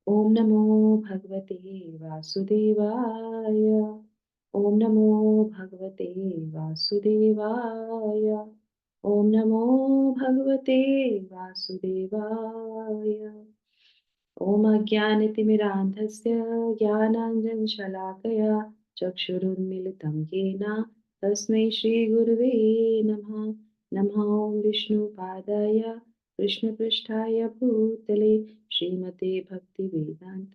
ओम नमो भगवते वासुदेवाय। ओम नमो भगवते वासुदेवाय। ओम नमो भगवते वासुदेवाय। ॐ अज्ञानतिमिरान्धस्य ज्ञानाञ्जनशलाकया चक्षुरुन्मिलितं येन तस्मै श्रीगुरुवे नमः। नमः ॐ विष्णुपादाय कृष्णपृष्ठाय भूतले श्रीमते भक्तिवेदान्त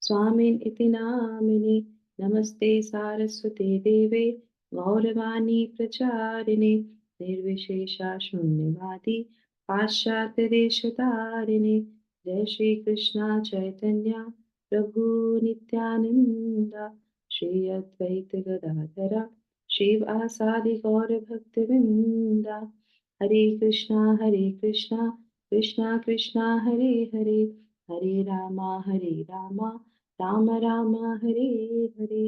स्वामिन् इति नामिने। नमस्ते सारस्वते देवे गौरवाणी प्रचारिणे निर्विशेषा शून्यवादी पाश्चात्यदेशतारिणे। जय श्री कृष्णा चैतन्य प्रभु नित्यानंद श्री अद्वैत गदाधर श्रीवासादि गौर भक्तवृंदा। हरे कृष्णा कृष्णा कृष्णा हरे हरे, हरे रामा राम राम हरे हरे।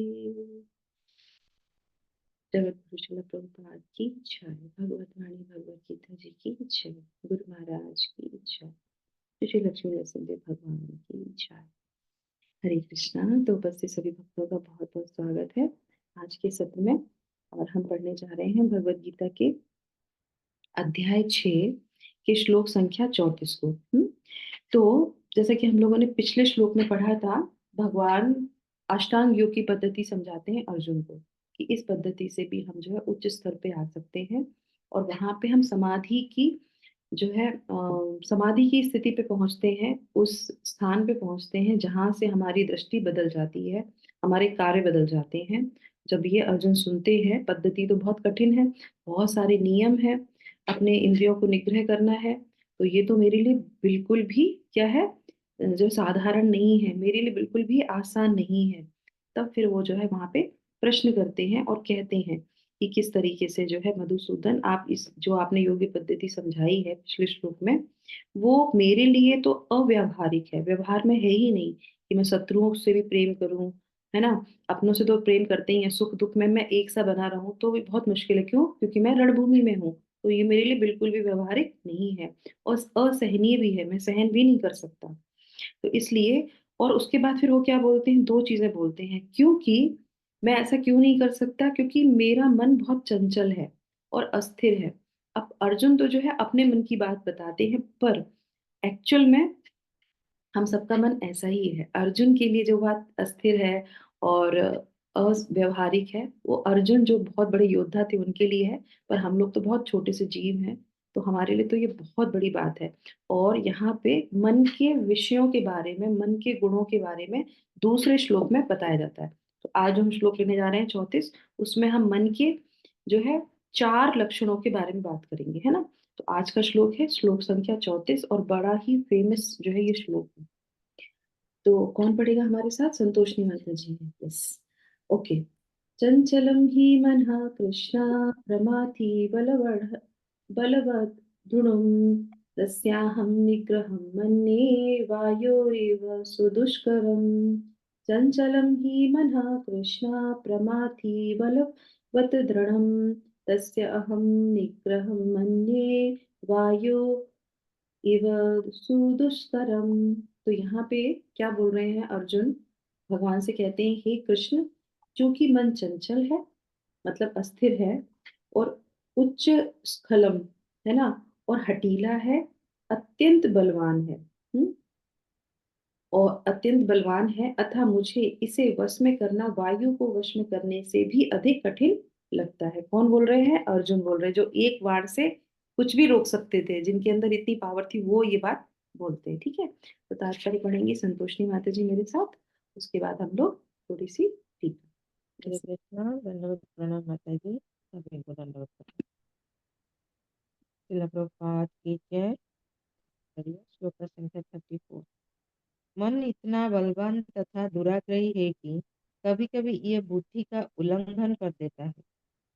जगत गुरु श्रील प्रभुपाद की जय। भगवत वाणी भगवत गीता जी की जय। गुरु महाराज की जय। श्री लक्ष्मी नरसिंह भगवान की जय। हरे कृष्णा। तो उपस्थित सभी भक्तों का बहुत बहुत स्वागत है आज के सत्र में। और हम पढ़ने जा रहे हैं भगवत गीता के अध्याय 6 के श्लोक संख्या 34 को। तो जैसा कि हम लोगों ने पिछले श्लोक में पढ़ा था, भगवान अष्टांग योग की पद्धति समझाते हैं अर्जुन को कि इस पद्धति से भी हम जो है उच्च स्तर पे आ सकते हैं। और वहां पे हम समाधि की जो है समाधि की स्थिति पे पहुंचते हैं, उस स्थान पे पहुंचते हैं जहां से हमारी दृष्टि बदल जाती है, हमारे कार्य बदल जाते हैं। जब ये अर्जुन सुनते हैं, पद्धति तो बहुत कठिन है, बहुत सारे नियम है, अपने इंद्रियों को निग्रह करना है, तो ये तो मेरे लिए बिल्कुल भी क्या है, जो साधारण नहीं है, मेरे लिए बिल्कुल भी आसान नहीं है। तब फिर वो जो है वहां पे प्रश्न करते हैं और कहते हैं कि किस तरीके से जो है मधुसूदन, आप इस जो आपने योग्य पद्धति समझाई है पिछले श्लोक में, वो मेरे लिए तो अव्यावहारिक है, व्यवहार में है ही नहीं कि मैं शत्रुओं से भी प्रेम करूं, है ना। अपनों से तो प्रेम करते ही हैं, सुख दुख में मैं एक सा बना रहूं तो भी बहुत मुश्किल है। क्यों? क्योंकि मैं रणभूमि में हूँ, तो ये मेरे लिए बिल्कुल भी व्यवहारिक नहीं है और असहनीय भी है, मैं सहन भी नहीं कर सकता। तो इसलिए, और उसके बाद फिर वो क्या बोलते हैं, दो चीजें बोलते हैं। क्योंकि मैं ऐसा क्यों नहीं कर सकता? क्योंकि मेरा मन बहुत चंचल है और अस्थिर है। अब अर्जुन तो जो है अपने मन की बात बताते हैं, पर एक्चुअल में हम सबका मन ऐसा ही है। अर्जुन के लिए जो बात अस्थिर है और अव्यवहारिक है, वो अर्जुन जो बहुत बड़े योद्धा थे उनके लिए है, पर हम लोग तो बहुत छोटे से जीव हैं, तो हमारे लिए तो ये बहुत बड़ी बात है। और यहाँ पे मन के विषयों के बारे में, मन के गुणों के बारे में दूसरे श्लोक में बताया जाता है। तो आज हम श्लोक लेने जा रहे हैं 34, उसमें हम मन के जो है 4 लक्षणों के बारे में बात करेंगे, है ना। तो आज का श्लोक है श्लोक संख्या 34 और बड़ा ही फेमस जो है ये श्लोक है। तो कौन पढ़ेगा हमारे साथ? संतोषनी माता जी है। Yes, okay. चंचलम ही मनः कृष्णा प्रमाथि बलवत् दृढं तस्याहं निग्रहं मन्ये वायोरिव सुदुष्करम्। चंचलं हि मनः कृष्णा प्रमाथि बलवत् दृढं तस्य अहं निग्रहं मन्ये वायो इव सुदुष्करम। तो यहाँ पे क्या बोल रहे हैं अर्जुन? भगवान से कहते हैं, हे कृष्ण, जो कि मन चंचल है, मतलब अस्थिर है, और उच्च स्खलम, है ना, और हठीला है, अत्यंत बलवान है। और अत्यंत बलवान है, अतः मुझे इसे वश में करना वायु को वश में करने से भी अधिक कठिन लगता है। कौन बोल रहे हैं? अर्जुन बोल रहे हैं, जो एक वार से कुछ भी रोक सकते थे, जिनके अंदर इतनी पावर थी, वो ये बात बोलते हैं। ठीक है, तो तात्पर्य पढ़ेंगे संतोषनी माता जी मेरे साथ, उसके बाद हम लोग थोड़ी सी हरे कृष्णा। दंडवत प्रणाम माता जी, सभी को दंडवत प्रणाम। श्रील प्रभुपाद की जय। श्लोक संख्या 34। मन इतना बलवान तथा दुराग्रही है कि कभी कभी यह बुद्धि का उल्लंघन कर देता है,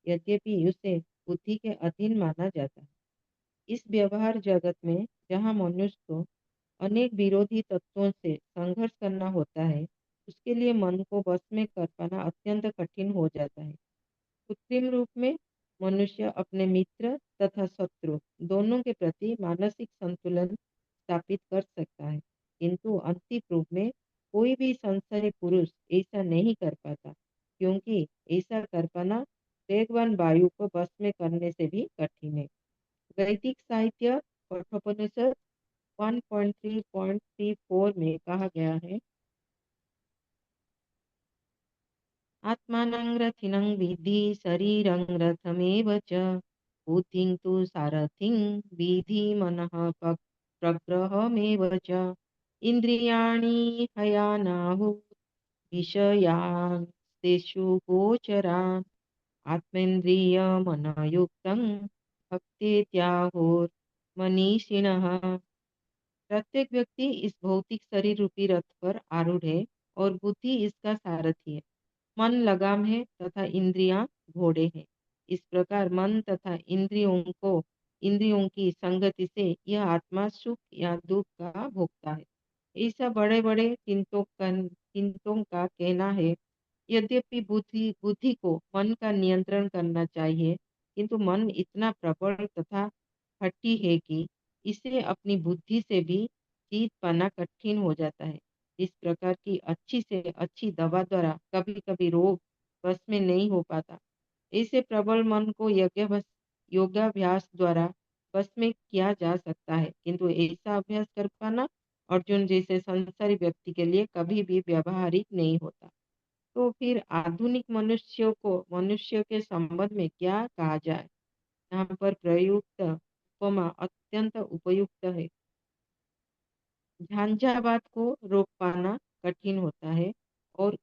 यद्यपि उसे बुद्धि के अधीन माना जाता है। इस व्यवहार जगत में जहाँ मनुष्य को अनेक विरोधी तत्वों से संघर्ष करना होता है, उसके लिए मन को वश में कर पाना अत्यंत कठिन हो जाता है। कृत्रिम रूप में मनुष्य अपने मित्र तथा शत्रु दोनों के प्रति मानसिक संतुलन स्थापित कर सकता है, किंतु अंतिम रूप में कोई भी संसारी पुरुष ऐसा नहीं कर पाता, क्योंकि ऐसा कर पाना वेगवान वायु को बस में करने से भी कठिन है। वैदिक साहित्य कठोपनिषद 1.3.34 में कहा गया है, आत्मानं रथिनं विद्धि शरीरं रथमेव च बुद्धिं तु सारथिं विधि मनः प्रग्रहमेव च इन्द्रियाणि हयानाहुः विषयास्तेषु गोचरान् आत्मेन्द्रियमनयुक्तं भक्तेत्याहुर्मनीषिणः। प्रत्येक व्यक्ति इस भौतिक शरीर रूपी रथ पर आरूढ़ है और बुद्धि इसका सारथी है। मन लगाम है तथा इंद्रियां घोड़े हैं। इस प्रकार मन तथा इंद्रियों की संगति से यह आत्मा सुख या दुख का भोगता है। ऐसा बड़े बड़े चिंतों का कहना है। यद्यपि बुद्धि बुद्धि को मन का नियंत्रण करना चाहिए, किंतु मन इतना प्रबल तथा हठी है कि इसे अपनी बुद्धि से भी जीत पाना कठिन हो जाता है। इस प्रकार की अच्छी से अच्छी दवा द्वारा कभी कभी रोग बस में नहीं हो पाता। ऐसे प्रबल मन को योगाभ्यास द्वारा बस में किया जा सकता है, किंतु ऐसा अभ्यास कर पाना अर्जुन जैसे संसारी व्यक्ति के लिए कभी भी व्यावहारिक नहीं होता। तो फिर आधुनिक मनुष्य के संबंध में क्या कहा जाए? यहाँ पर प्रयुक्त उपमा अत्यंत उपयुक्त है। झंझावात को रोक पाना कठिन होता है और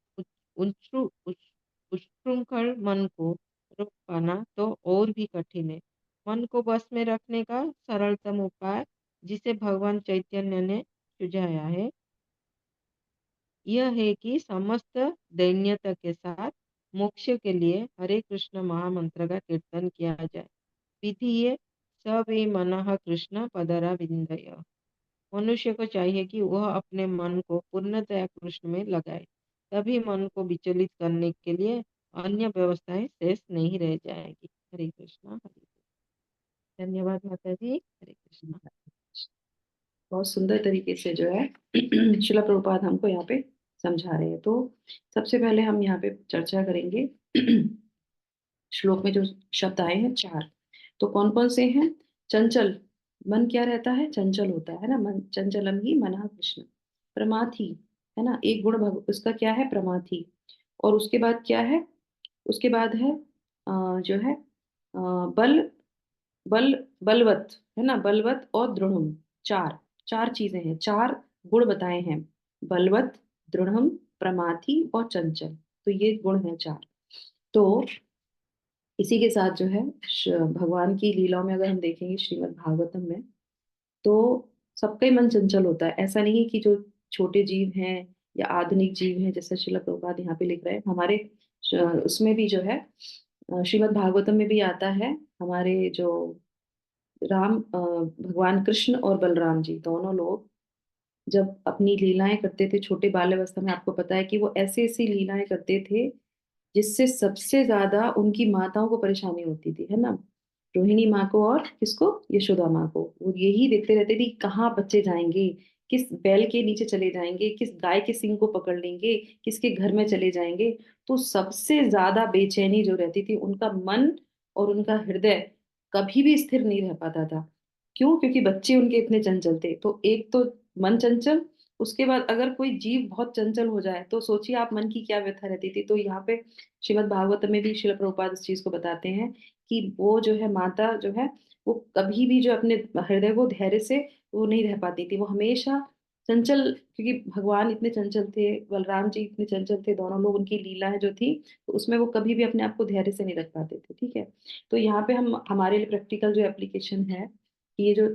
उच्छृंखल मन को रोक पाना तो और भी कठिन है। मन को बस में रखने का सरलतम उपाय जिसे भगवान चैतन्य ने सुझाया है, यह है कि समस्त दैन्यता के साथ मोक्ष के लिए हरे कृष्ण महामंत्र का कीर्तन किया जाए। विधि ये सब मनः कृष्ण पदरा विंदय। मनुष्य को चाहिए कि वह अपने मन को पूर्णतया कृष्ण में लगाए, तभी मन को विचलित करने के लिए अन्य व्यवस्थाएं शेष नहीं रह जाएगी। हरे कृष्णा हरे कृष्णा। धन्यवाद माता जी। हरे कृष्णा। बहुत सुंदर तरीके से जो है शिला प्रभुपाद हमको यहाँ पे समझा रहे हैं। तो सबसे पहले हम यहाँ पे चर्चा करेंगे श्लोक में जो शब्द आए हैं चार, तो कौन कौन से हैं? चंचल मन क्या रहता है? चंचल होता है ना मन। चंचलम ही मनः कृष्ण। प्रमाथी है ना, एक गुण उसका क्या है? प्रमाथी। और उसके बाद क्या है? उसके बाद है जो है बल बल बलवत है ना, बलवत और दृढ़म। चार चार चीजें हैं, चार गुण बताए हैं। बलवत, दृढ़म, प्रमाथी और चंचल। तो ये गुण हैं चार। तो इसी के साथ जो है भगवान की लीलाओं में अगर हम देखेंगे श्रीमद् भागवतम में, तो सबका ही मन चंचल होता है। ऐसा नहीं है कि जो छोटे जीव हैं या आधुनिक जीव हैं, जैसे श्रील प्रभुपाद यहाँ पे लिख रहे हैं हमारे उसमें भी जो है श्रीमद् भागवतम में भी आता है। हमारे जो भगवान कृष्ण और बलराम जी दोनों लोग जब अपनी लीलाएं करते थे छोटे बाल अवस्था में, आपको पता है कि वो ऐसी ऐसी लीलाएं करते थे जिससे सबसे ज्यादा उनकी माताओं को परेशानी होती थी, है ना। रोहिणी माँ को और किसको? यशोदा माँ को। वो यही देखते रहते थे कि कहाँ बच्चे जाएंगे, किस बैल के नीचे चले जाएंगे, किस गाय के सींग को पकड़ लेंगे, किसके घर में चले जाएंगे। तो सबसे ज्यादा बेचैनी जो रहती थी, उनका मन और उनका हृदय कभी भी स्थिर नहीं रह पाता था। क्यों? क्योंकि बच्चे उनके इतने चंचल थे। तो एक तो मन चंचल, उसके बाद अगर कोई जीव बहुत चंचल हो जाए तो सोचिए आप मन की क्या व्यथा रहती थी। तो यहाँ पे श्रीमद् भागवत में भी श्रील प्रभुपाद इस चीज को बताते हैं कि वो जो है माता जो है, वो कभी भी जो अपने हृदय को धैर्य से वो नहीं रह पाती थी। वो हमेशा चंचल, क्योंकि भगवान इतने चंचल थे, बलराम जी इतने चंचल थे, दोनों लोग, उनकी लीलाएं जो थी, तो उसमें वो कभी भी अपने आप को धैर्य से नहीं रख पाते थे। ठीक है। तो यहाँ पे हम हमारे लिए प्रैक्टिकल जो एप्लीकेशन है कि ये जो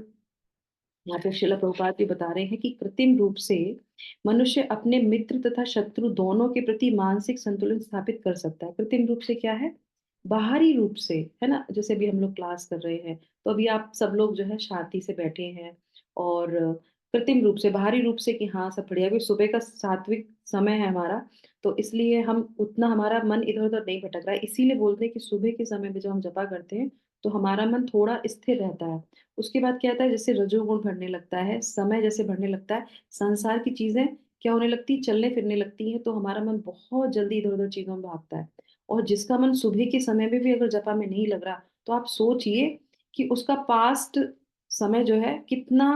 यहाँ पे श्रील प्रभुपाद भी बता रहे हैं कि कृत्रिम रूप से मनुष्य अपने मित्र तथा शत्रु दोनों के प्रति मानसिक संतुलन स्थापित कर सकता है। कृत्रिम रूप से क्या है? बाहरी रूप से, है ना। जैसे अभी हम लोग क्लास कर रहे हैं, तो अभी आप सब लोग जो है शांति से बैठे हैं, और कृत्रिम रूप से, बाहरी रूप से कि हाँ सब बढ़िया, क्योंकि सुबह का सात्विक समय है हमारा, तो इसलिए हम उतना, हमारा मन इधर उधर नहीं भटक रहा है। इसीलिए बोलते हैं कि सुबह के समय में जब हम जपा करते हैं तो हमारा मन थोड़ा स्थिर रहता है। उसके बाद क्या होता है? जैसे रजोगुण बढ़ने लगता है, समय जैसे बढ़ने लगता है, संसार की चीजें क्या होने लगती है, चलने फिरने लगती हैं, तो हमारा मन बहुत जल्दी इधर-उधर चीज़ों में भागता है। और जिसका मन सुबह के समय में भी अगर जपा में नहीं लग रहा, तो आप सोचिए कि उसका पास्ट समय जो है कितना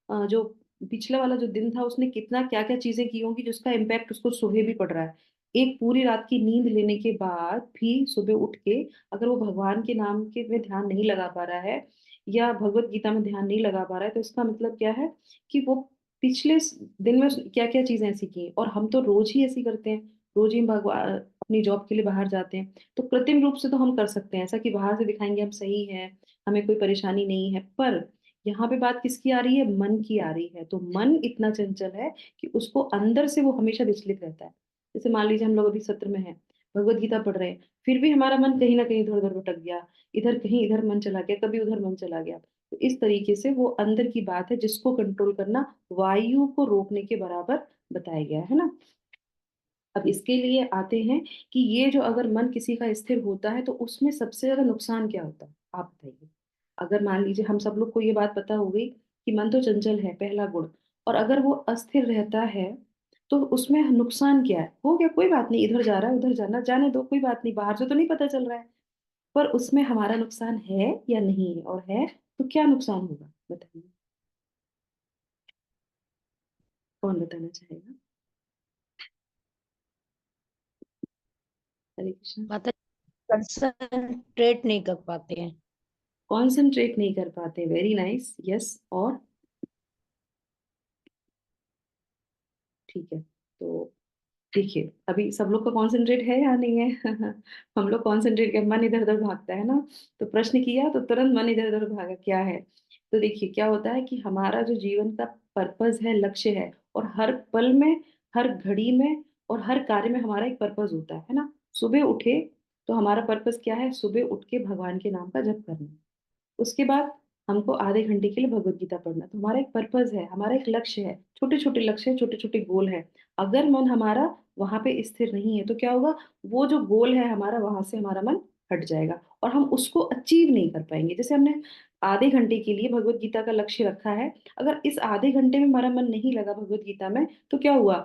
जो पिछला वाला जो दिन था उसने कितना क्या-क्या चीज़ें की होंगी जिसका इम्पैक्ट उसको सुबह भी पड़ रहा है। एक पूरी रात की नींद लेने के बाद भी सुबह उठ के अगर वो भगवान के नाम के में ध्यान नहीं लगा पा रहा है या भगवत गीता में ध्यान नहीं लगा पा रहा है, तो इसका मतलब क्या है कि वो पिछले दिन में क्या-क्या चीज़ें ऐसी की और हम तो रोज़ ही ऐसी करते हैं। रोज़ ही अपनी जॉब के लिए बाहर जाते हैं। तो कृत्रिम रूप से तो हम कर सकते हैं ऐसा कि बाहर से दिखाएँगे हम सही हैं, हमें कोई परेशानी नहीं है। पर यहाँ पे बात किसकी आ रही है? मन की आ रही है। तो मन इतना चंचल है कि उसको अंदर से वो हमेशा विचलित रहता है। जैसे मान लीजिए हम लोग अभी सत्र में हैं, भगवत गीता पढ़ रहे हैं, फिर भी हमारा मन कहीं न कहीं इधर-उधर भटक गया, इधर कहीं इधर मन चला गया, कभी उधर मन चला गया। तो इस तरीके से वो अंदर की बात है जिसको कंट्रोल करना वायु को रोकने के बराबर बताया गया है ना? अब इसके लिए आते हैं कि ये जो अगर मन किसी का स्थिर होता है तो उसमें सबसे ज़्यादा नुकसान क्या होता है? आप बताइए? अगर मान लीजिए हम सब लोग को ये बात पता हो गई कि मन तो चंचल है, पहला गुण और अगर वो अस्थिर रहता है, तो उसमें नुकसान क्या है? हो गया कोई बात नहीं, इधर जा रहा है, उधर जाना जाने दो, कोई बात नहीं, बाहर से तो नहीं पता चल रहा है। पर उसमें हमारा नुकसान है या नहीं है? और है तो क्या नुकसान होगा? बताइए, कौन बताना चाहेगा? हरे कृष्ण। माता कंसंट्रेट नहीं कर पाते हैं। कॉन्संट्रेट नहीं कर पाते, वेरी नाइस, यस और? ठीक है, तो देखिए, अभी सब लोग का कॉन्संट्रेट है या नहीं है? हम लोग कॉन्संट्रेट कर मन इधर-उधर भागता है ना, तो प्रश्न किया तो तुरंत मन इधर-उधर भागा, क्या है? तो देखिए क्या होता है कि हमारा जो जीवन का पर्पज़ है, लक्ष्य है और हर पल में, हर घड़ी में और हर कार्य में हमारा एक पर्पज़ होता है ना? सुबह उठे, तो हमारा पर्पज़ क्या है? सुबह उठ के भगवान के नाम का जप करना। उसके बाद हमको आधे घंटे के लिए भगवत गीता पढ़ना। तो हमारा एक पर्पज़ है, हमारा एक लक्ष्य है, छोटे-छोटे लक्ष्य हैं, छोटे-छोटे गोल हैं। अगर मन हमारा वहाँ पे स्थिर नहीं है, तो क्या होगा? वो जो गोल है हमारा, वहाँ से हमारा मन हट जाएगा और हम उसको अचीव नहीं कर पाएँगे। जैसे हमने आधे घंटे के लिए भगवत गीता का लक्ष्य रखा है, अगर इस आधे घंटे में हमारा मन नहीं लगा भगवत गीता में, तो क्या हुआ?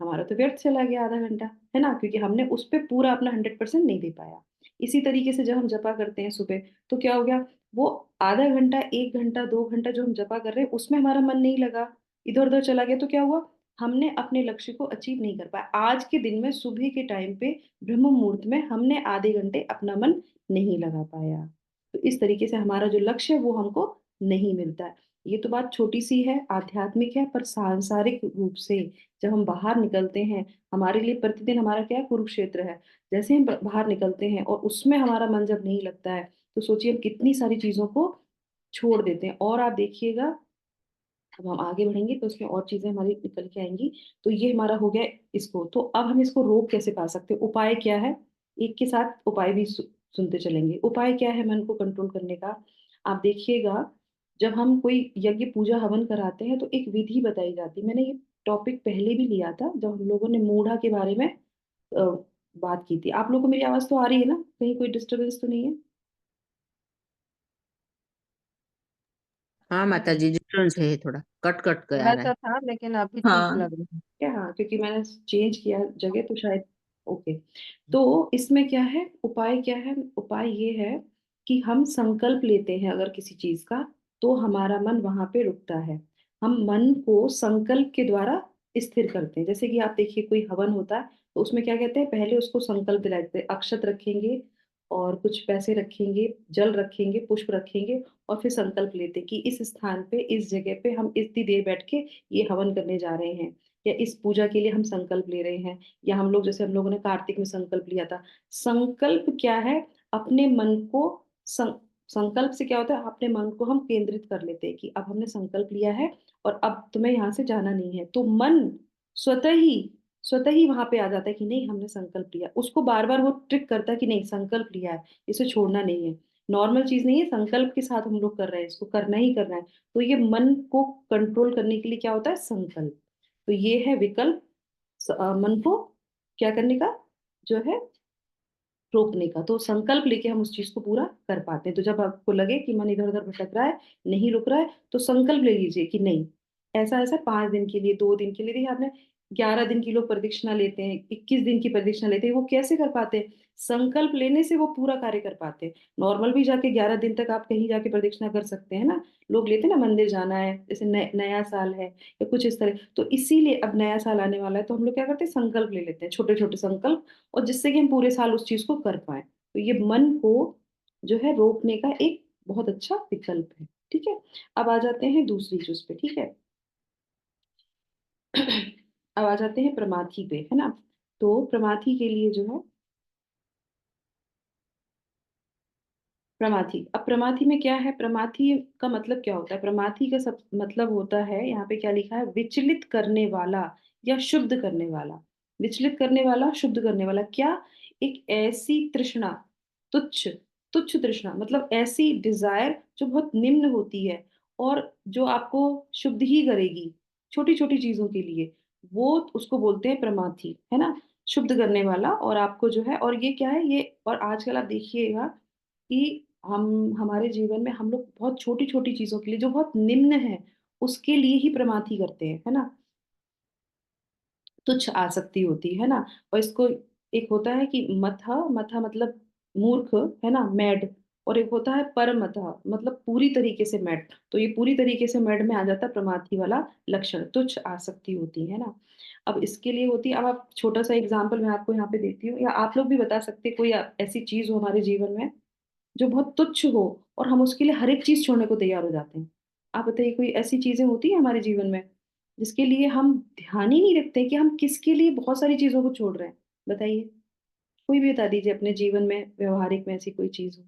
हमारा तो व्यर्थ चला गया आधा घंटा, है ना? क्योंकि हमने उस पे पूरा अपना 100% नहीं दे पाया। इसी तरीके से जब हम जपा करते हैं सुबह, तो क्या हो गया? वो आधा घंटा, 1 घंटा, 2 घंटा जो हम जपा कर रहे हैं, उसमें हमारा मन नहीं लगा, इधर-उधर चला गया, तो क्या हुआ? हमने अपने लक्ष्य को अचीव नहीं कर पाया। आज के दिन में सुबह के टाइम पे ब्रह्म मुहूर्त में हमने आधे घंटे अपना मन नहीं लगा पाया। तो इस तरीके से हमारा जो लक्ष्य है वो हमको नहीं मिलता है। ये तो बात छोटी-सी है, आध्यात्मिक है, पर सांसारिक रूप से जब हम बाहर निकलते हैं, हमारे लिए प्रतिदिन हमारा क्या है कुरुक्षेत्र है। जैसे हम ब बाहर निकलते हैं और उसमें हमारा मन जब नहीं लगता है, तो सोचिए हम कितनी सारी चीज़ों को छोड़ देते हैं और आप देखिएगा अब हम आगे बढ़ेंगे तो उसमें और चीज़ें हमारी निकल के आएँगी। तो ये हमारा हो गया इसको, तो अब हम इसको रोक कैसे पा सकते हैं? उपाय क्या है? एक के साथ उपाय भी सुनते चलेंगे। उपाय क्या है मन को कंट्रोल करने का? आप देखिएगा, जब हम कोई यज्ञ, पूजा, हवन कराते हैं तो एक विधि बताई जाती है। मैंने ये टॉपिक पहले भी लिया था, जब हम लोगों ने मूढ़ा के बारे में अ, बात की थी। आप लोगों को मेरी आवाज़ तो आ रही है ना? कहीं कोई डिस्टर्बेंस तो नहीं है? हाँ माता जी, डिफरेंस है थोड़ा, कट कट के आ रहा थोड़ा-सा है। था लेकिन अभी ठीक हाँ। लग रहा है। क्या हाँ, क्योंकि मैंने चेंज किया जगह तो शायद ओके। तो इसमें क्या है, उपाय क्या है? उपाय ये है कि हम संकल्प लेते हैं अगर किसी चीज़ का, तो हमारा मन वहाँ पे रुकता है। हम मन को संकल्प के द्वारा स्थिर करते हैं। जैसे कि आप देखिए कोई हवन होता है, तो उसमें क्या कहते हैं, पहले उसको संकल्प दिलाते हैं। अक्षत रखेंगे और कुछ पैसे रखेंगे, जल रखेंगे, पुष्प रखेंगे और फिर संकल्प लेते हैं कि इस स्थान पे, इस जगह पे हम इतनी देर बैठ के ये हवन करने जा रहे हैं या इस पूजा के लिए हम संकल्प ले रहे हैं या हम लोग जैसे हम लोगों ने कार्तिक में संकल्प लिया था। संकल्प क्या है? अपने मन को सं संकल्प से क्या होता है? अपने मन को हम केंद्रित कर लेते हैं कि अब हमने संकल्प लिया है और अब तुम्हें यहाँ से जाना नहीं है। तो मन स्वतः ही स्वतः ही वहाँ पे आ जाता है कि नहीं हमने संकल्प लिया। उसको बार-बार वो ट्रिक करता है कि नहीं संकल्प लिया है, इसे छोड़ना नहीं है। नॉर्मल चीज़ नहीं है, संकल्प के साथ हम लोग कर रहे हैं, इसको करना ही करना है। तो ये मन को कंट्रोल करने के लिए क्या होता है? संकल्प। तो ये है विकल्प मन को क्या करने का? जो है रोकने का। तो संकल्प लेके हम उस चीज़ को पूरा कर पाते हैं। तो जब आपको लगे कि मन इधर-उधर भटक रहा है, नहीं रुक रहा है, तो संकल्प ले लीजिए कि नहीं, ऐसा-ऐसा 5 दिन के लिए, 2 दिन के लिए देखिए आपने 11 दिन की लोग प्रदक्षिणा लेते हैं, 21 दिन की प्रदक्षिणा लेते हैं, वो कैसे कर पाते हैं? संकल्प लेने से वो पूरा कार्य कर पाते हैं। नॉर्मल भी जाके 11 दिन तक आप कहीं जाके प्रदक्षिणा कर सकते हैं ना, लोग लेते हैं ना, मंदिर जाना है जैसे नया साल है या कुछ इस तरह, तो इसीलिए अब नया साल आने वाला है तो हम लोग क्या करते हैं, संकल्प ले लेते हैं, छोटे छोटे संकल्प, और जिससे कि हम पूरे साल उस चीज को कर पाए। तो ये मन को जो है रोकने का एक बहुत अच्छा विकल्प है। ठीक है, अब आ जाते हैं दूसरी चीज पे। ठीक है, अब आ जाते हैं प्रमाथी पे, है ना। तो प्रमाथी के लिए जो है, प्रमाथी, अब प्रमाथी में क्या है, प्रमाथी का मतलब क्या होता है? प्रमाथी का सब मतलब होता है, यहाँ पे क्या लिखा है, विचलित करने वाला या शुद्ध करने वाला। विचलित करने वाला, शुद्ध करने वाला, क्या? एक ऐसी तृष्णा, तुच्छ, तुच्छ तृष्णा, मतलब ऐसी डिजायर जो बहुत निम्न होती है और जो आपको शुद्ध ही करेगी छोटी छोटी चीजों के लिए, वो उसको बोलते हैं प्रमाथी, है ना। शुद्ध करने वाला, और आपको जो है, और ये क्या है ये, और आजकल आप देखिएगा कि हम हमारे जीवन में हम लोग बहुत छोटी छोटी चीजों के लिए जो बहुत निम्न है उसके लिए ही प्रमाथी करते हैं, है ना। तुच्छ आसक्ति होती है ना। और इसको, एक होता है कि मथा, मथा मतलब मूर्ख, है ना, मैड, और एक होता है परमथा मतलब पूरी तरीके से मैड। तो ये पूरी तरीके से मैड में आ जाता है प्रमाथी वाला लक्षण, तुच्छ आसक्ति होती है ना। अब इसके लिए होती है, अब आप छोटा सा एग्जाम्पल मैं आपको यहाँ पे देती हूँ, या आप लोग भी बता सकते हैं, कोई ऐसी चीज हो हमारे जीवन में जो बहुत तुच्छ हो और हम उसके लिए हर एक चीज छोड़ने को तैयार हो जाते हैं। आप बताइए, कोई ऐसी चीजें होती है हमारे जीवन में जिसके लिए हम ध्यान ही नहीं रखते कि हम किसके लिए बहुत सारी चीजों को छोड़ रहे हैं? बताइए, कोई भी बता दीजिए अपने जीवन में, व्यवहारिक में ऐसी कोई चीज हो,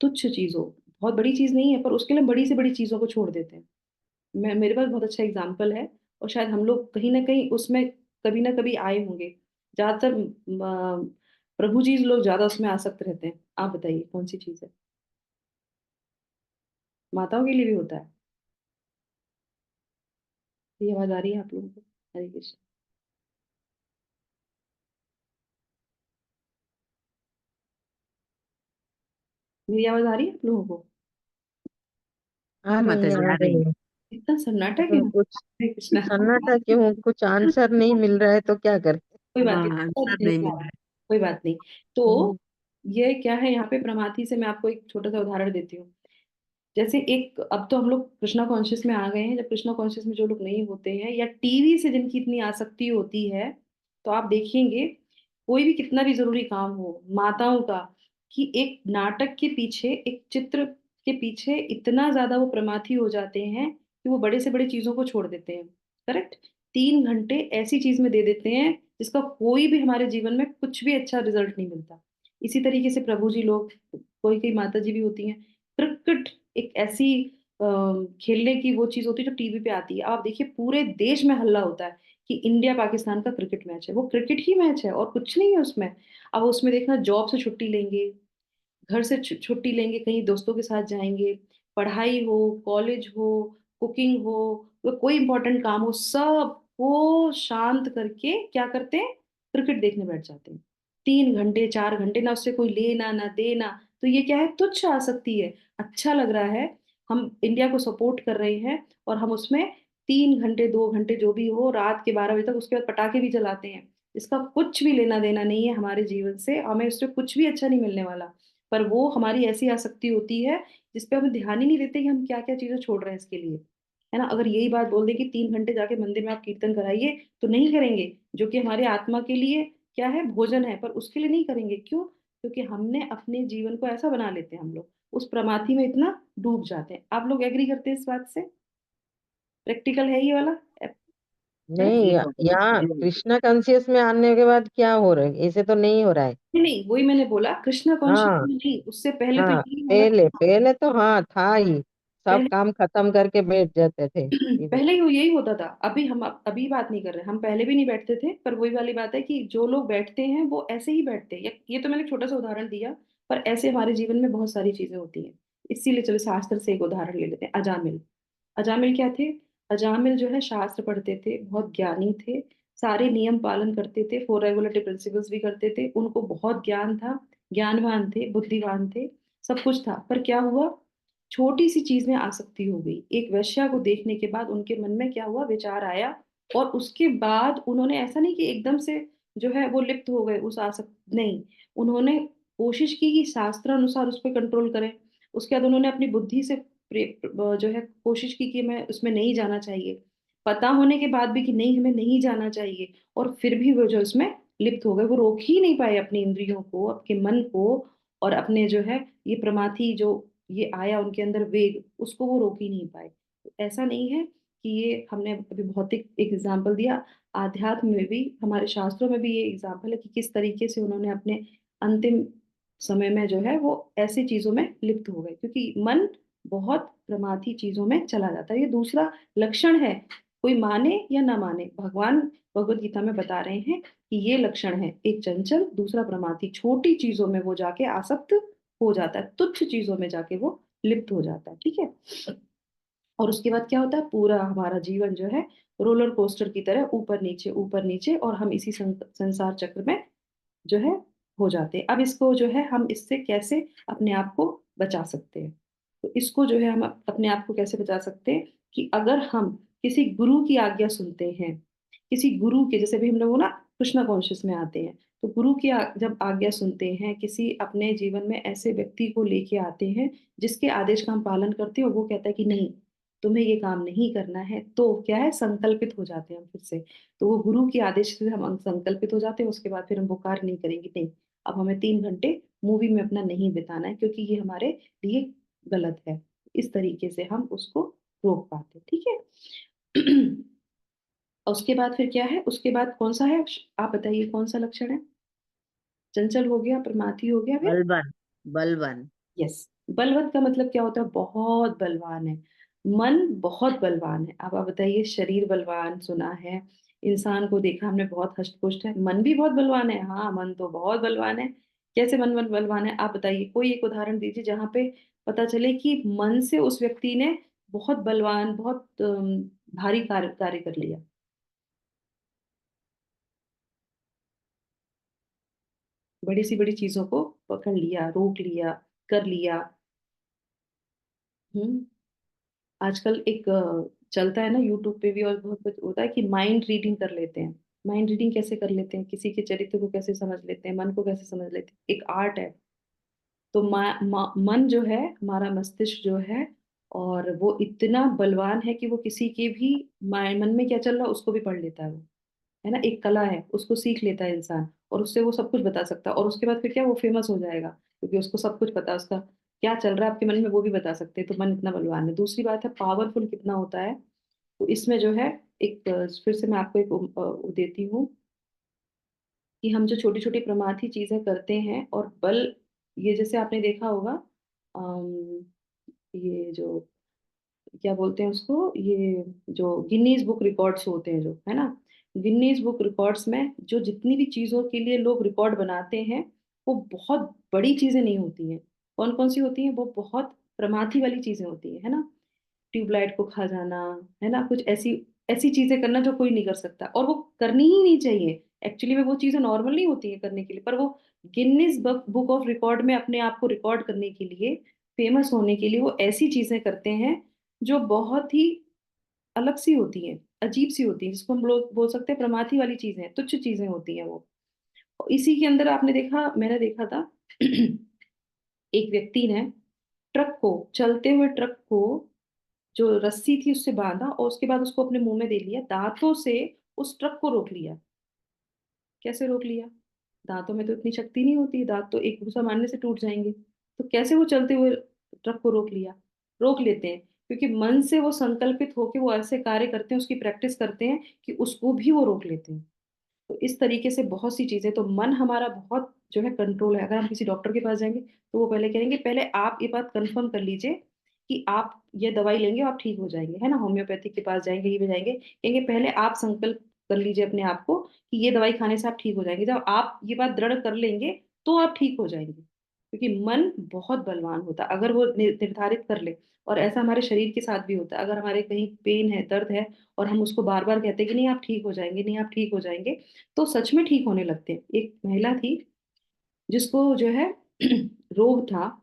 तुच्छ चीज हो, बहुत बड़ी चीज नहीं है पर उसके लिए हम बड़ी से बड़ी चीजों को छोड़ देते हैं। मैं, मेरे पास बहुत अच्छा एग्जाम्पल है, और शायद हम लोग कहीं ना कहीं उसमें कभी ना कभी आए होंगे। ज्यादातर प्रभु जी लोग ज्यादा उसमें आसक्त रहते हैं। आप बताइए कौन सी चीज है? माताओं के लिए भी होता है। ये आवाज आ रही है आप लोगों को? हरे कृष्ण। मेरी आवाज आ रही है आप लोगों को? आ हाँ रही माता है, जी आ आ रही रही है। है। इतना सन्नाटा तो क्यों? कुछ हरे कृष्णा। सन्नाटा क्यों, कुछ आंसर नहीं मिल रहा है तो क्या करें। कोई बात हाँ नहीं, आंसर नहीं मिल धन्यवाद। रहा कोई बात नहीं। हम्म, तो ये क्या है, यहाँ पे प्रमाथी से मैं आपको एक छोटा सा उदाहरण देती हूँ। जैसे एक, अब तो हम लोग कृष्णा कॉन्शियस में आ गए हैं, जब कृष्णा कॉन्शियस में जो लोग नहीं होते हैं या टीवी से जिनकी इतनी आसक्ति होती है, तो आप देखेंगे कोई भी कितना भी जरूरी काम हो माताओं का, कि एक नाटक के पीछे, एक चित्र के पीछे इतना ज्यादा वो प्रमाथी हो जाते हैं कि वो बड़े से बड़ी चीजों को छोड़ देते हैं। करेक्ट। 3 घंटे ऐसी चीज में दे देते हैं जिसका कोई भी हमारे जीवन में कुछ भी अच्छा रिजल्ट नहीं मिलता। इसी तरीके से प्रभु जी लोग, कोई कोई माता जी भी होती हैं, क्रिकेट एक ऐसी खेलने की वो चीज होती है जो टीवी पे आती है, आप देखिए पूरे देश में हल्ला होता है कि इंडिया पाकिस्तान का क्रिकेट मैच है, वो क्रिकेट ही मैच है और कुछ नहीं है उसमें। अब उसमें देखना, जॉब से छुट्टी लेंगे, घर से छुट्टी लेंगे, कहीं दोस्तों के साथ जाएंगे, पढ़ाई हो, कॉलेज हो, कुकिंग हो, या कोई इंपॉर्टेंट काम हो, सब को शांत करके क्या करते हैं, क्रिकेट देखने बैठ जाते हैं। 3 घंटे 4 घंटे, ना उससे कोई लेना ना देना। तो ये क्या है, तुच्छ आसक्ति है। अच्छा लग रहा है, हम इंडिया को सपोर्ट कर रहे हैं, और हम उसमें 3 घंटे 2 घंटे जो भी हो, रात के 12 बजे तक उसके बाद पटाखे भी जलाते हैं। इसका कुछ भी लेना देना नहीं है हमारे जीवन से, हमें उससे कुछ भी अच्छा नहीं मिलने वाला। पर वो हमारी ऐसी आसक्ति होती है जिसपे हम ध्यान ही नहीं देते कि हम क्या क्या चीजें छोड़ रहे हैं इसके लिए, है ना। अगर यही बात बोल दे कि 3 घंटे जाके मंदिर में आप कीर्तन कराइए, तो नहीं करेंगे, जो कि हमारे आत्मा के लिए क्या है, भोजन है, पर उसके लिए नहीं करेंगे। क्यों? क्योंकि हमने अपने जीवन को ऐसा बना लेते हैं, हम लोग उस प्रमाथी में इतना डूब जाते हैं। आप लोग एग्री करते हैं इस बात से? प्रैक्टिकल है ये वाला, है? नहीं यहाँ कृष्णा कॉन्शियस में आने के बाद क्या हो रहा है, ऐसे तो नहीं हो रहा है। नहीं नहीं, वही मैंने बोला, कृष्णा कॉन्शियस हाँ नहीं, उससे पहले तो हाँ, यही वाला पहले पहले तो हाँ था ही, सब पहले काम खत्म करके बैठ जाते थे इधर। पहले यही होता था। अभी हम अभी बात नहीं कर रहे, हम पहले भी नहीं बैठते थे, पर वही वाली बात है कि जो लोग बैठते हैं वो ऐसे ही बैठते हैं। ये तो मैंने एक छोटा सा उदाहरण दिया, पर ऐसे हमारे जीवन में बहुत सारी चीजें होती हैं। इसीलिए चलो शास्त्र से एक उदाहरण ले लेते हैं, अजामिल। अजामिल क्या थे? अजामिल जो है शास्त्र पढ़ते थे, बहुत ज्ञानी थे, सारे नियम पालन करते थे, 4 रेगुलेटरी प्रिंसिपल्स भी करते थे, उनको बहुत ज्ञान था, ज्ञानवान थे, बुद्धिमान थे, सब कुछ था। पर क्या हुआ, छोटी सी चीज में आसक्ति हो गई। एक वेश्या को देखने के बाद उनके मन में क्या हुआ, विचार आया और उसके बाद उन्होंने ऐसा नहीं कि एकदम से जो है वो लिप्त हो गए उस आसक्ति, नहीं, उन्होंने कोशिश की कि शास्त्र अनुसार उस पर कंट्रोल करें। उसके बाद उन्होंने अपनी बुद्धि से जो है कोशिश की कि मैं उसमें नहीं जाना चाहिए, पता होने के बाद भी कि नहीं हमें नहीं जाना चाहिए, और फिर भी वो जो इसमें लिप्त हो गए, वो रोक ही नहीं पाए अपनी इंद्रियों को, अपने मन को, और अपने जो है ये प्रमाथी जो ये आया उनके अंदर वेग, उसको वो रोक ही नहीं पाए। ऐसा नहीं है कि ये हमने अभी भौतिक एक एग्जाम्पल दिया, आध्यात्म में भी हमारे शास्त्रों में भी ये एग्जाम्पल है कि किस तरीके से उन्होंने अपने अंतिम समय में जो है वो ऐसी चीजों में लिप्त हो गए, क्योंकि मन बहुत प्रमाथी चीजों में चला जाता है। ये दूसरा लक्षण है, कोई माने या ना माने, भगवान भगवत गीता में बता रहे हैं कि ये लक्षण है, एक चंचल, दूसरा प्रमाथी। छोटी चीजों में वो जाके आसक्त हो जाता है, तुच्छ चीजों में जाके वो लिप्त हो जाता है, ठीक है। और उसके बाद क्या होता है, पूरा हमारा जीवन जो है रोलर कोस्टर की तरह ऊपर नीचे, और हम इसी संसार चक्र में जो है हो जाते हैं। अब इसको जो है हम इससे कैसे अपने आप को बचा सकते हैं, तो इसको जो है हम अपने आप को कैसे बचा सकते हैं कि अगर हम किसी गुरु की आज्ञा सुनते हैं, किसी गुरु के, जैसे भी हम लोग ना कृष्णा कॉन्शियस में आते हैं, तो गुरु की जब आज्ञा सुनते हैं, किसी अपने जीवन में ऐसे व्यक्ति को लेके आते हैं जिसके आदेश का हम पालन करते हैं, और वो कहता है कि नहीं तुम्हें ये काम नहीं करना है, तो क्या है, संकल्पित हो जाते हैं हम फिर से। तो वो गुरु के आदेश से हम संकल्पित हो जाते हैं, उसके बाद फिर हम वो कार्य नहीं करेंगे, नहीं अब हमें 3 घंटे मूवी में अपना नहीं बिताना है, क्योंकि ये हमारे लिए गलत है। इस तरीके से हम उसको रोक पाते हैं, ठीक है। और उसके बाद फिर क्या है, उसके बाद कौन सा है, आप बताइए कौन सा लक्षण है। चंचल हो गया, प्रमाथी हो गया, फिर बलवान। बलवान। यस, बलवत का मतलब क्या होता है, बहुत बलवान है। मन बहुत बलवान है। अब आप बताइए, शरीर बलवान सुना है, इंसान को देखा हमने बहुत हष्ट पुष्ट है, मन भी बहुत बलवान है, हाँ मन तो बहुत बलवान है। कैसे मन बलवान है, आप बताइए, कोई एक उदाहरण दीजिए जहां पे पता चले कि मन से उस व्यक्ति ने बहुत बलवान, बहुत भारी कार्य कार्य कर लिया। बड़ी सी बड़ी चीजों को पकड़ लिया, रोक लिया, कर लिया। हम्म। आजकल एक चलता है ना यूट्यूब पे भी, और बहुत कुछ होता है कि माइंड रीडिंग कर लेते हैं। माइंड रीडिंग कैसे कर लेते हैं, किसी के चरित्र को कैसे समझ लेते हैं, मन को कैसे समझ लेते हैं, एक आर्ट है। तो मन जो है, हमारा मस्तिष्क जो है, और वो इतना बलवान है कि वो किसी के भी मन में क्या चल रहा है उसको भी पढ़ लेता है ना, एक कला है, उसको सीख लेता है इंसान, और उससे वो सब कुछ बता सकता है, और उसके बाद फिर क्या, वो फेमस हो जाएगा, क्योंकि उसको सब कुछ पता है, उसका क्या चल रहा है आपके मन में वो भी बता सकते हैं। तो मन इतना बलवान है। दूसरी बात है, पावरफुल कितना होता है। तो इसमें जो है एक फिर से मैं आपको एक देती हूँ कि हम जो छोटी छोटी प्रमाथी चीजें करते हैं, और बल, ये जैसे आपने देखा होगा, ये जो क्या बोलते हैं उसको, ये जो गिनीज बुक रिकॉर्ड्स होते हैं जो, है ना, गिनीज बुक रिकॉर्ड्स में जो जितनी भी चीजों के लिए लोग रिकॉर्ड बनाते हैं, वो बहुत बड़ी चीजें नहीं होती हैं। कौन कौन सी होती हैं, वो बहुत प्रमाथी वाली चीजें होती है ना, ट्यूबलाइट को खा जाना, है ना, कुछ ऐसी ऐसी चीजें करना जो कोई नहीं कर सकता, और वो करनी ही नहीं चाहिए। एक्चुअली में वो चीजें नॉर्मल नहीं होती है करने के लिए, पर वो गिनीज बुक ऑफ रिकॉर्ड में अपने आप को रिकॉर्ड करने के लिए, फेमस होने के लिए, वो ऐसी चीजें करते हैं जो बहुत ही अलग सी होती हैं, अजीब सी होती हैं, जिसको हम लोग बोल सकते हैं प्रमाथी वाली चीजें, तुच्छ चीजें होती हैं वो। और इसी के अंदर आपने देखा, मैंने देखा था, एक व्यक्ति ने ट्रक को, चलते हुए ट्रक को, जो रस्सी थी उससे बांधा, और उसके बाद उसको अपने मुंह में दे लिया, दांतों से उस ट्रक को रोक लिया। कैसे रोक लिया, दांतों में तो इतनी शक्ति नहीं होती, दांत तो एक घूसा मारने से टूट जाएंगे, तो कैसे वो चलते हुए ट्रक को रोक लिया। रोक लेते हैं क्योंकि मन से वो संकल्पित होकर वो ऐसे कार्य करते हैं, उसकी प्रैक्टिस करते हैं कि उसको भी वो रोक लेते हैं। तो इस तरीके से बहुत सी चीजें, तो मन हमारा बहुत जो है कंट्रोल है। अगर हम किसी डॉक्टर के पास जाएंगे, तो वो पहले कहेंगे, पहले आप ये बात कंफर्म कर लीजिए कि आप ये दवाई लेंगे आप ठीक हो जाएंगे, है ना, होम्योपैथिक के पास जाएंगे, ये भी जाएंगे, कहेंगे पहले आप संकल्प कर लीजिए अपने आप को कि ये दवाई खाने से आप ठीक हो जाएंगे। जब आप ये बात दृढ़ कर लेंगे, तो आप ठीक हो जाएंगे, क्योंकि मन बहुत बलवान होता है अगर वो निर्धारित कर ले। और ऐसा हमारे शरीर के साथ भी होता है, अगर हमारे कहीं पेन है, दर्द है, और हम उसको बार बार कहते हैं कि नहीं आप ठीक हो जाएंगे, नहीं आप ठीक हो जाएंगे, तो सच में ठीक होने लगते हैं। एक महिला थी जिसको जो है रोग था,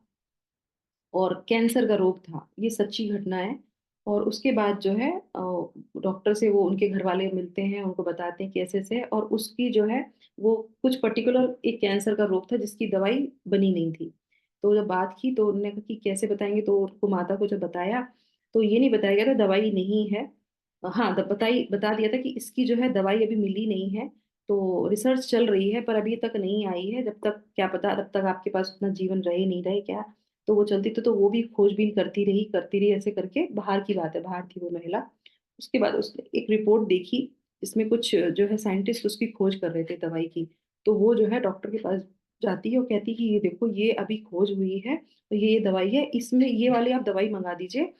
और कैंसर का रोग था, ये सच्ची घटना है। और उसके बाद जो है डॉक्टर से वो उनके घर वाले मिलते हैं, उनको बताते हैं कि ऐसे ऐसे है, और उसकी जो है वो कुछ पर्टिकुलर एक कैंसर का रोग था जिसकी दवाई बनी नहीं थी। तो जब बात की तो उन्होंने कहा कि कैसे बताएंगे, तो उनको माता को जब बताया तो ये नहीं बताया गया था दवाई नहीं है। हाँ, बता दिया था कि इसकी जो है दवाई अभी मिली नहीं है, तो रिसर्च चल रही है पर अभी तक नहीं आई है, जब तक क्या पता तब तक आपके पास उतना जीवन रहे नहीं रहे क्या। तो वो चलती तो वो भी खोजबीन करती रही, ऐसे करके बाहर की बात है, बाहर थी वो महिला। उसके बाद उसने एक रिपोर्ट देखी जिसमें कुछ जो है साइंटिस्ट उसकी खोज कर रहे थे दवाई की। तो वो जो है डॉक्टर के पास जाती है और कहती है कि ये देखो ये अभी खोज हुई है, तो ये दवाई है, इसमें ये वाली आप दवाई मंगा दीजिए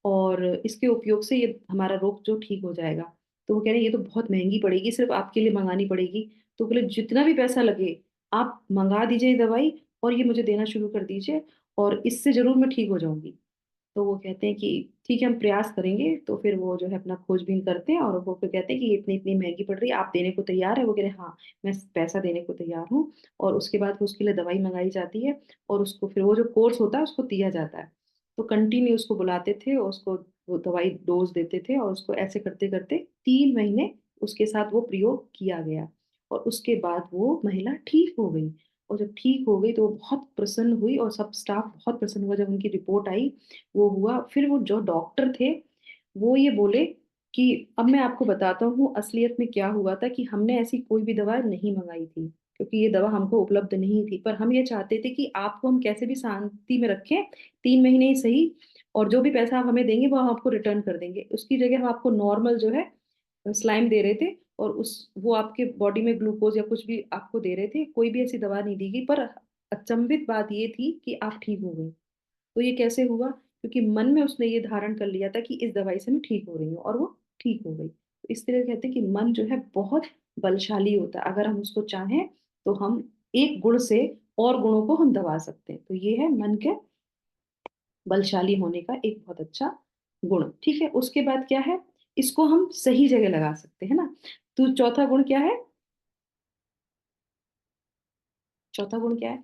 और इसके उपयोग से ये हमारा रोग जो ठीक हो जाएगा। तो वो कह रहे हैं ये तो बहुत महंगी पड़ेगी, सिर्फ आपके लिए मंगानी पड़ेगी। तो बोले जितना भी पैसा लगे आप मंगा दीजिए ये दवाई और ये मुझे देना शुरू कर दीजिए, और इससे जरूर मैं ठीक हो जाऊंगी। तो वो कहते हैं कि ठीक है हम प्रयास करेंगे। तो फिर वो जो है अपना खोजबीन करते हैं और वो फिर कहते हैं कि ये इतनी इतनी महंगी पड़ रही है, आप देने को तैयार है? वो कह रहे हैं हाँ, मैं पैसा देने को तैयार हूँ। और उसके बाद वो उसके लिए दवाई मंगाई जाती है और उसको फिर वो जो कोर्स होता है उसको दिया जाता है। तो कंटिन्यू उसको बुलाते थे और उसको वो दवाई डोज देते थे और उसको ऐसे करते करते 3 महीने उसके साथ वो प्रयोग किया गया। और उसके बाद वो महिला ठीक हो गई। और जब ठीक हो गई तो वो बहुत प्रसन्न हुई और सब स्टाफ बहुत प्रसन्न हुआ जब उनकी रिपोर्ट आई। वो हुआ फिर वो जो डॉक्टर थे वो ये बोले कि अब मैं आपको बताता हूँ असलियत में क्या हुआ था, कि हमने ऐसी कोई भी दवा नहीं मंगाई थी क्योंकि ये दवा हमको उपलब्ध नहीं थी, पर हम ये चाहते थे कि आपको हम कैसे भी शांति में रखें 3 महीने ही सही, और जो भी पैसा आप हमें देंगे वो हम आपको रिटर्न कर देंगे। उसकी जगह हम आपको नॉर्मल जो है स्लाइम दे रहे थे, और उस वो आपके बॉडी में ग्लूकोज या कुछ भी आपको दे रहे थे, कोई भी ऐसी दवा नहीं दी गई। पर अचंभित बात ये थी कि आप ठीक हो गई। तो ये कैसे हुआ? क्योंकि मन में उसने ये धारण कर लिया था कि इस दवाई से मैं ठीक हो रही हूँ, और वो ठीक हो गई। तो इस तरह कहते हैं कि मन जो है बहुत बलशाली होता है, अगर हम उसको चाहें तो हम एक गुण से और गुणों को हम दबा सकते हैं। तो ये है मन के बलशाली होने का एक बहुत अच्छा गुण। ठीक है, उसके बाद क्या है, इसको हम सही जगह लगा सकते हैं ना। तो चौथा गुण क्या है? चौथा गुण क्या है?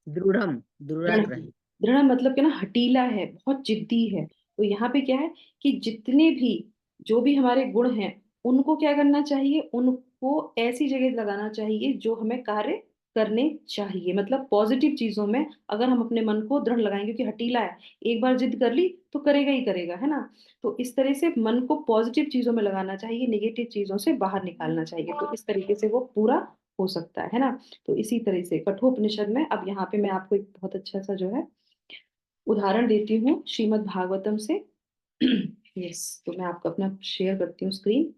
दृढ़म, दृढ़। दृढ़ाग्रही। दृढ़ मतलब क्या ना, हठीला है, बहुत जिद्दी है। तो यहाँ पे क्या है कि जितने भी जो भी हमारे गुण हैं उनको क्या करना चाहिए, उनको ऐसी जगह लगाना चाहिए जो हमें कार्य करने चाहिए, मतलब पॉजिटिव चीजों में। अगर हम अपने मन को दृढ़ लगाएंगे, क्योंकि हठीला है, एक बार जिद कर ली तो करेगा ही करेगा, है ना। तो इस तरह से मन को पॉजिटिव चीजों में लगाना चाहिए, नेगेटिव चीजों से बाहर निकालना चाहिए, तो इस तरीके से वो पूरा हो सकता है ना। तो इसी तरह से कठोपनिषद में, अब यहाँ पे मैं आपको एक बहुत अच्छा सा जो है उदाहरण देती हूँ श्रीमद् भागवतम से। यस, तो मैं आपको अपना शेयर करती हूँ स्क्रीन।